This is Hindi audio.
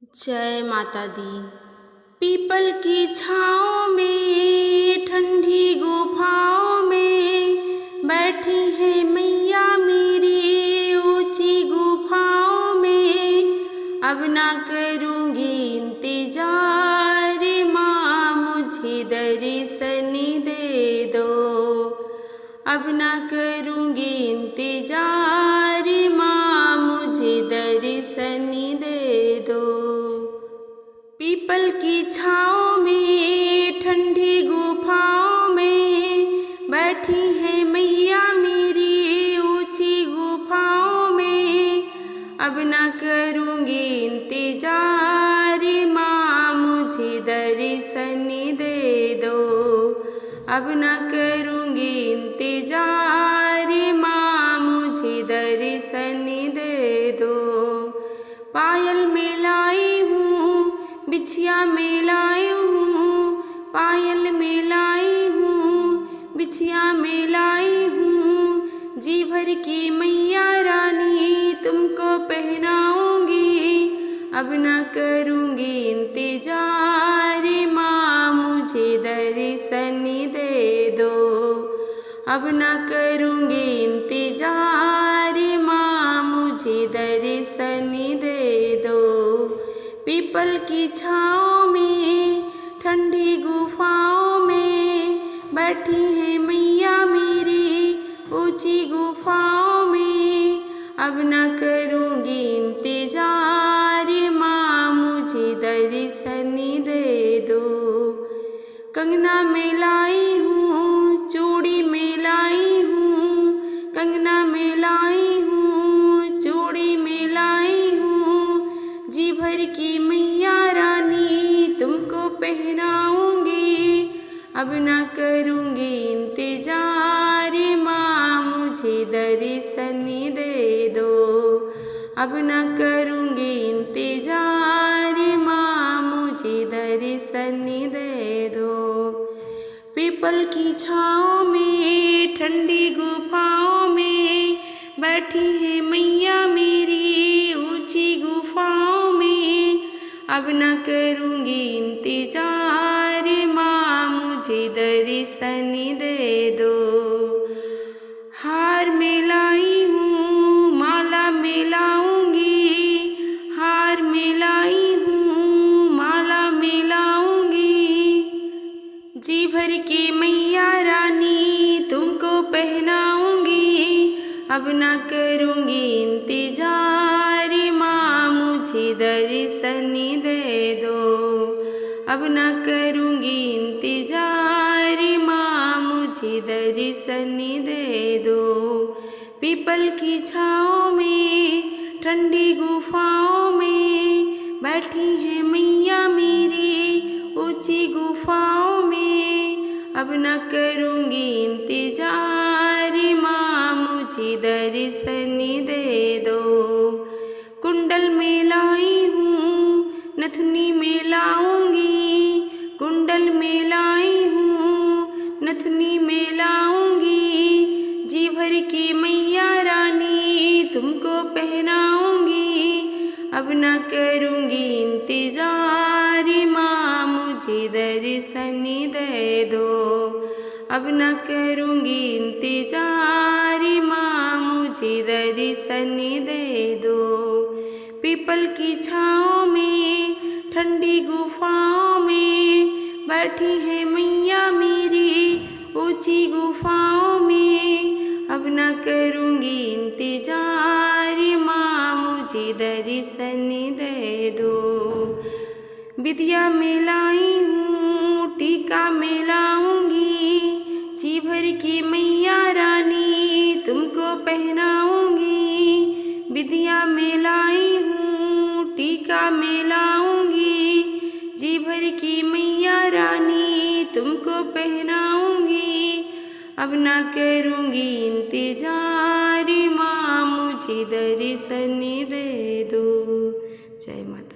जय माता दी। पीपल की छाँव में ठंडी गुफाओं में बैठी है मैया मेरी ऊंची गुफाओं में। अब ना करूँगी इंतजार माँ मुझे दर्शन दे दो। अब ना करूँगी इंतजार माँ मुझे दर्शन दे दो। पीपल की छाँव में ठंडी गुफाओं में बैठी है मैया मेरी ऊंची गुफाओं में। अब ना करूँगी इंतजार माँ मुझे दर्शन दे दो। अब ना करूँगी इंतजार माँ मुझे दर्शन दे दो। पायल में लाई हूँ बिछिया में लाई हूँ, पायल में लाई हूँ बिछिया में लाई हूँ। जी भर की मैया रानी तुमको पहनाऊँगी। अब ना करूँगी इंतजार माँ मुझे दर्शन दे दो। अब ना करूँगी इंतजार माँ मुझे दर्शन दे दो। पीपल की छाँव में ठंडी गुफाओं में बैठी है मैया मेरी ऊंची गुफाओं में। अब ना करूँगी इंतजार माँ मुझे दर्शन दे दो। कंगना में लाई हूँ चूड़ी में लाई हूँ, कंगना में लाई हूँ चूड़ी में लाई हूँ। जी भर की मैया रानी तुमको पहनाऊँगी। अब ना करूँगी इंतजार माँ मुझे दर्शन दे दो। अब ना करूँगी इंतजार माँ मुझे दर्शन दे दो। पीपल की छाँव में ठंडी गुफाओं में बैठी है मैया मेरी ऊंची गुफाओं में। अब न करूँगी इंतजार माँ मुझे दर्शन दे दो। हार में लाई हूँ माला में लाऊँगी, हार में लाई हूँ माला में लाऊँगी। जी भर की मैया रानी तुमको पहनाऊँगी। अब ना करूँगी इंतजार माँ मुझे दर्शन दे दो। अब ना करूँगी इंतजार माँ मुझे दर्शन दे दो। पीपल की छाँव में ठंडी गुफाओं में बैठी है मैया मेरी ऊंची गुफाओं में। अब ना करूँगी इंतजार माँ मुझे दर्शन दे दो। कुंडल में लाई हूँ नथुनी में लाऊँगी, कुंडल में लाई हूँ नथुनी में लाऊँगी। जी भर की मैया रानी तुमको पहनाऊँगी। अब ना करूँगी इंतजार माँ मुझे दर्शन दे दो। अब ना करूँगी इंतजार माँ मुझे दर्शन दे दो। पीपल की छाँव में ठंडी गुफाओं में बैठी है मैया मेरी ऊंची गुफाओं में। अब ना करूँगी इंतजार माँ मुझे दर्शन दे दो। विद्या में लाई हूँ टीका में लाऊँगी। जी भर की मैया रानी तुमको पहनाऊँगी। विद्या में लाई हूँ टीका में लाऊँगी। जी भर की मैया रानी तुमको पहनाऊँगी। अब ना करूँगी इंतजार माँ मुझे दर्शन दे दो। जय माता।